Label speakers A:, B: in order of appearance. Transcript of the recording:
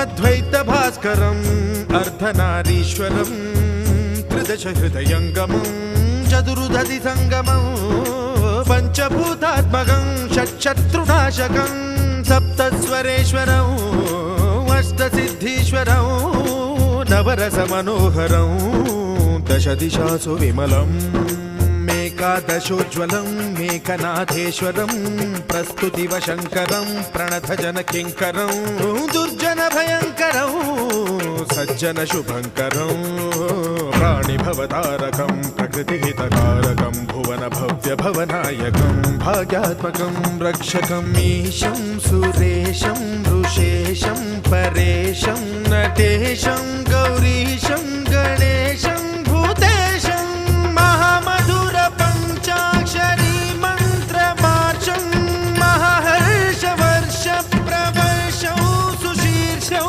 A: అద్వైత భాస్కరం అర్ధనారీశ్వరం త్రిదశ హృదయంగమం చతురుదధి సంగమం పంచభూతాత్మకం షట్శత్రునాశకం సప్తస్వరేశ్వరం అష్టసిద్ధీశ్వరం నవరస మనోహరం దశ దిశాసు విమలం మేకాదశోజ్వలం మేకనాథేశ్వరం ప్రస్తుతివ శంకరం ప్రణతజన కింకరం దుర్జన భయంకరం సజ్జన శుభంకరం ప్రాణిభవతారకం ప్రకృతిహితకారకం భువన భవ్య భవనాయకం భాగ్యాత్మకం రక్షకం ఈశం సురేశం ఋషేశం పరేశం నటేశం గౌరీశం